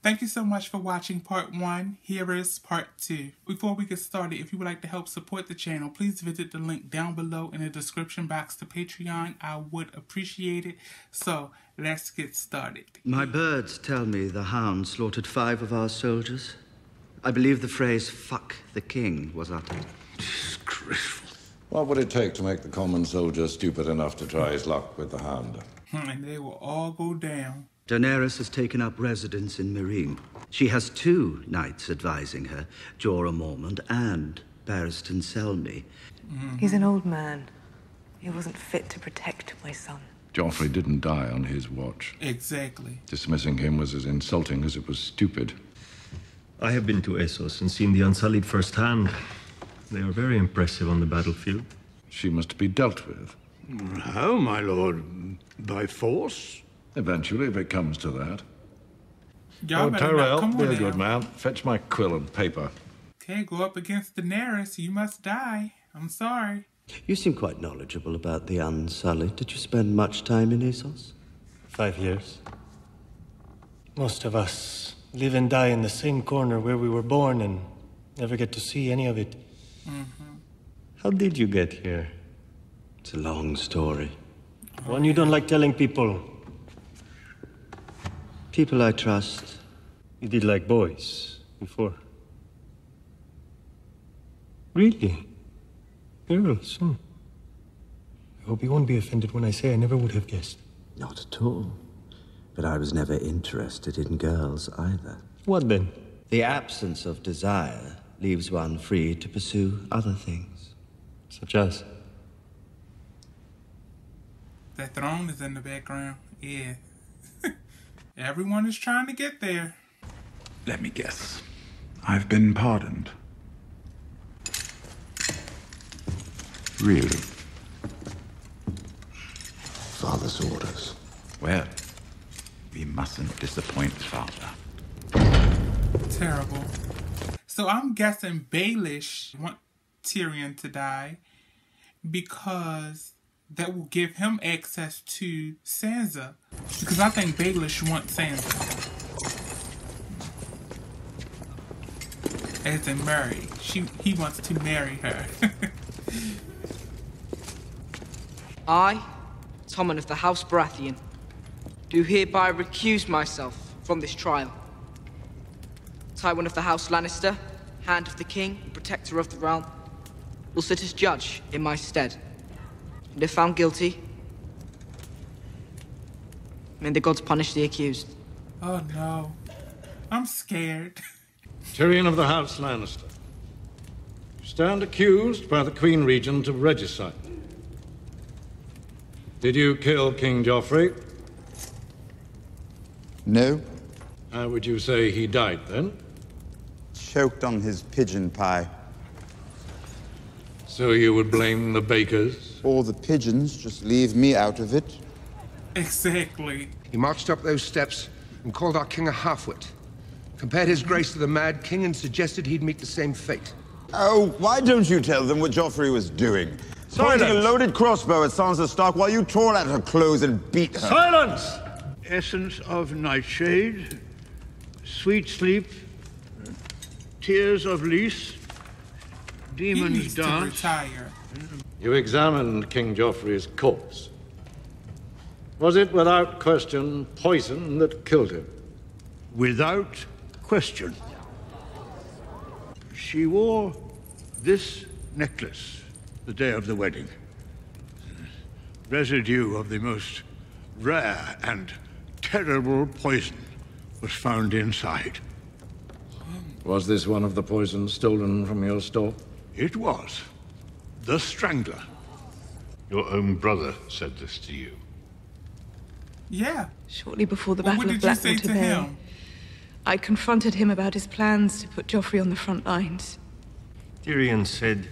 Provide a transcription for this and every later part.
Thank you so much for watching part 1. Here is part 2. Before we get started, if you would like to help support the channel, please visit the link down below in the description box to Patreon. I would appreciate it. So, let's get started. My birds tell me the hound slaughtered 5 of our soldiers. I believe the phrase, "fuck the king," was uttered. Disgraceful. What would it take to make the common soldier stupid enough to try his luck with the hound? And they will all go down. Daenerys has taken up residence in Meereen. She has 2 knights advising her, Jorah Mormont and Barristan Selmy. He's an old man. He wasn't fit to protect my son. Joffrey didn't die on his watch. Exactly. Dismissing him was as insulting as it was stupid. I have been to Essos and seen the Unsullied firsthand. They are very impressive on the battlefield. She must be dealt with. How, my lord? By force? Eventually, if it comes to that. Y'all better not Tyrell, come be on a good now. man. Fetch my quill and paper. Okay, go up against Daenerys. You must die. I'm sorry. You seem quite knowledgeable about the Unsullied. Did you spend much time in Essos? 5 years. Most of us live and die in the same corner where we were born and never get to see any of it. How did you get here? It's a long story. One you don't like telling people. People I trust. You did like boys before. Really? Girls, I hope you won't be offended when I say I never would have guessed. Not at all. But I was never interested in girls either. What then? The absence of desire leaves one free to pursue other things. Such as? The throne is in the background. Yeah. Everyone is trying to get there. Let me guess. I've been pardoned. Really? Father's orders. Well, we mustn't disappoint Father. Terrible. So I'm guessing Baelish want Tyrion to die because that will give him access to Sansa. Because I think Baelish wants Sansa. As in marry. He wants to marry her. I, Tommen of the House Baratheon, do hereby recuse myself from this trial. Tywin of the House Lannister, Hand of the King, and Protector of the Realm, will sit as judge in my stead. And if found guilty, may the gods punish the accused. Oh no. I'm scared. Tyrion of the House Lannister. You stand accused by the Queen Regent of regicide. Did you kill King Joffrey? No. How would you say he died, then? Choked on his pigeon pie. So you would blame the bakers? Or the pigeons, just leave me out of it. Exactly. He marched up those steps and called our king a half-wit. Compared his grace to the Mad King and suggested he'd meet the same fate. Oh, why don't you tell them what Joffrey was doing? Pointing a loaded crossbow at Sansa Stark while you tore at her clothes and beat her. Silence! Essence of nightshade, sweet sleep, tears of Lys, He demon's needs to dance. retire. You examined King Joffrey's corpse. Was it without question poison that killed him? Without question. She wore this necklace the day of the wedding. Residue of the most rare and terrible poison was found inside. Was this one of the poisons stolen from your store? It was. The Strangler. Your own brother said this to you. Yeah. Shortly before the Well, Battle what of did you say Blackwater to Bay, him? I confronted him about his plans to put Joffrey on the front lines. Tyrion said,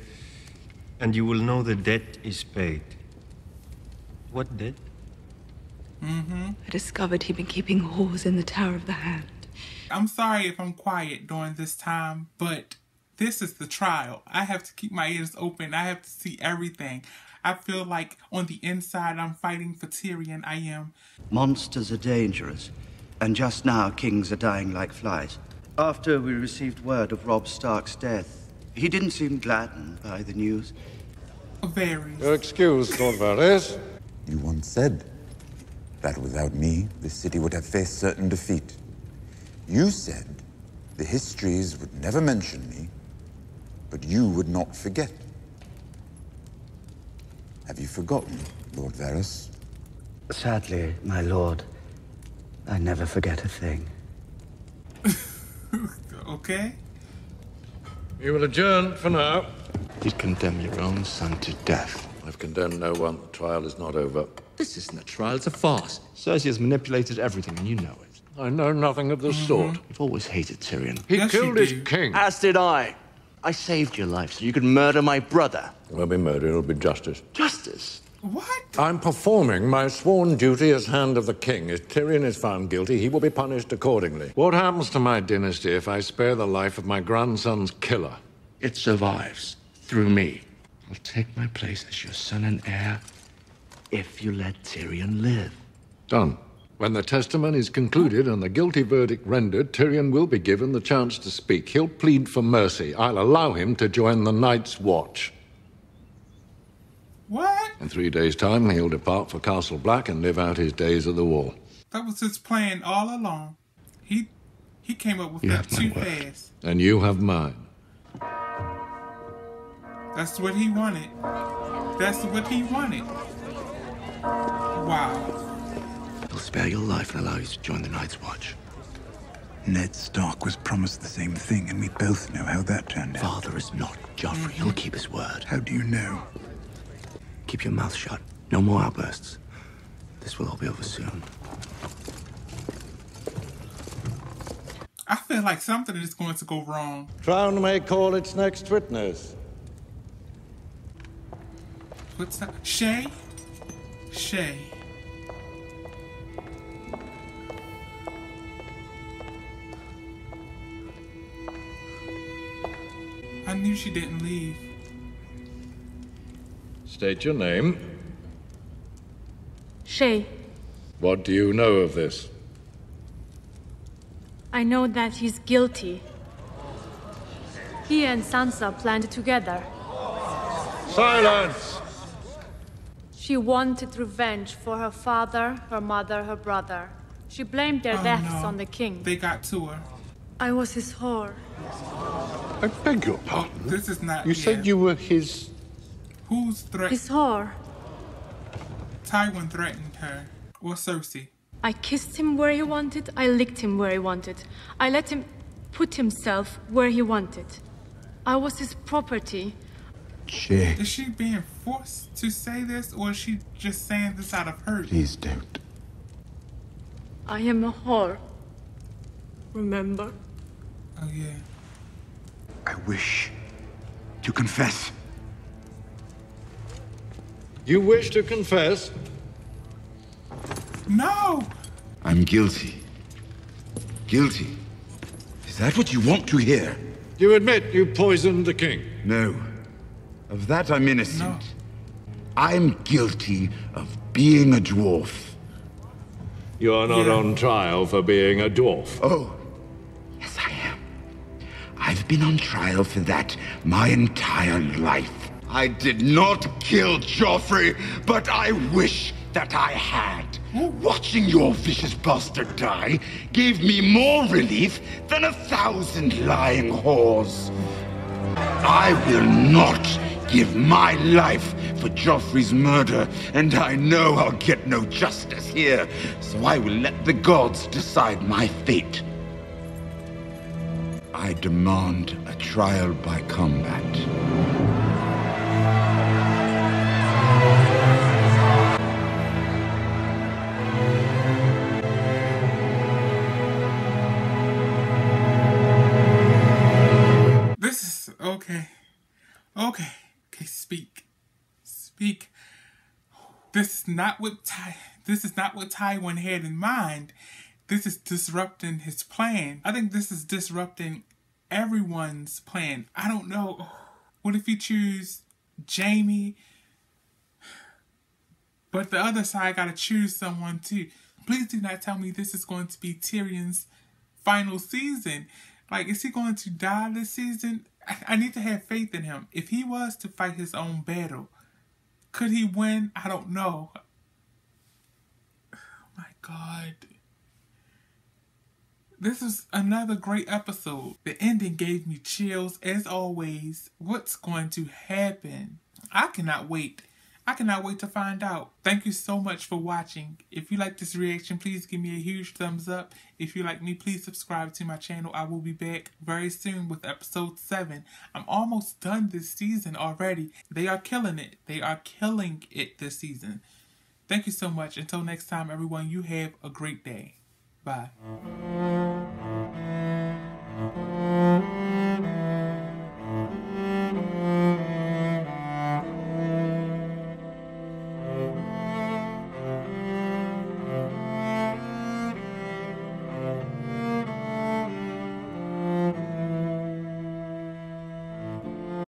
"And you will know the debt is paid." What debt? I discovered he'd been keeping whores in the Tower of the Hand. I'm sorry if I'm quiet during this time, but this is the trial. I have to keep my ears open. I have to see everything. I feel like on the inside I'm fighting for Tyrion. I am. Monsters are dangerous, And just now, kings are dying like flies. After we received word of Robb Stark's death, he didn't seem gladdened by the news. Very. You're excused, Lord Varys. You once said that without me, the city would have faced certain defeat. You said the histories would never mention me, but you would not forget. Have you forgotten, Lord Varys? Sadly, my lord, I never forget a thing. Okay. You will adjourn for now. You'd condemn your own son to death. I've condemned no one. The trial is not over. This isn't a trial, it's a farce. Cersei has manipulated everything, and you know it. I know nothing of the sort. You've always hated Tyrion. He killed his king. As did I. I saved your life so you could murder my brother. It won't be murder, it'll be justice. Justice? What? I'm performing my sworn duty as Hand of the King. If Tyrion is found guilty, he will be punished accordingly. What happens to my dynasty if I spare the life of my grandson's killer? It survives. Through me. I'll take my place as your son and heir if you let Tyrion live. Done. When the testimony is concluded and the guilty verdict rendered, Tyrion will be given the chance to speak. He'll plead for mercy. I'll allow him to join the Night's Watch. What? In 3 days' time, he'll depart for Castle Black and live out his days at the wall. That was his plan all along. He came up with that too fast. And you have mine. That's what he wanted. That's what he wanted. Wow. He'll spare your life and allow you to join the Night's Watch. Ned Stark was promised the same thing, and we both know how that turned out. Father is not Joffrey. He'll keep his word. How do you know? Keep your mouth shut. No more outbursts. This will all be over soon. I feel like something is going to go wrong. Crown may call its next witness. What's that? Shay? Shay. I knew she didn't leave. State your name. Shay. What do you know of this? I know that he's guilty. He and Sansa planned together. Silence! She wanted revenge for her father, her mother, her brother. She blamed their deaths on the king. They got to her. I was his whore. I beg your pardon. This is not. You said you were his. Who's threatened? His whore. Tywin threatened her. Or Cersei. I kissed him where he wanted. I licked him where he wanted. I let him put himself where he wanted. I was his property. Shay. Is she being forced to say this, or is she just saying this out of hurt? Please don't. I am a whore. Remember? Oh, yeah. I wish to confess. You wish to confess? No! I'm guilty. Guilty. Is that what you want to hear? You admit you poisoned the king? No. Of that I'm innocent. No. I'm guilty of being a dwarf. You're not on trial for being a dwarf. Oh, yes I am. I've been on trial for that my entire life. I did not kill Joffrey, but I wish that I had. Watching your vicious bastard die gave me more relief than 1,000 lying whores. I will not give my life for Joffrey's murder, and I know I'll get no justice here, so I will let the gods decide my fate. I demand a trial by combat. This is okay. Okay, speak. Speak. This is not what Tywin had in mind. This is disrupting his plan. I think this is disrupting everyone's plan. I don't know. What if you choose Jaime? But the other side gotta choose someone too. Please do not tell me this is going to be Tyrion's final season. Like, is he going to die this season? I need to have faith in him. If he was to fight his own battle, could he win? I don't know. Oh my God. This is another great episode. The ending gave me chills as always. What's going to happen? I cannot wait. I cannot wait to find out. Thank you so much for watching. If you like this reaction, please give me a huge thumbs up. If you like me, please subscribe to my channel. I will be back very soon with episode 7. I'm almost done this season already. They are killing it. They are killing it this season. Thank you so much. Until next time, everyone, you have a great day. Bye.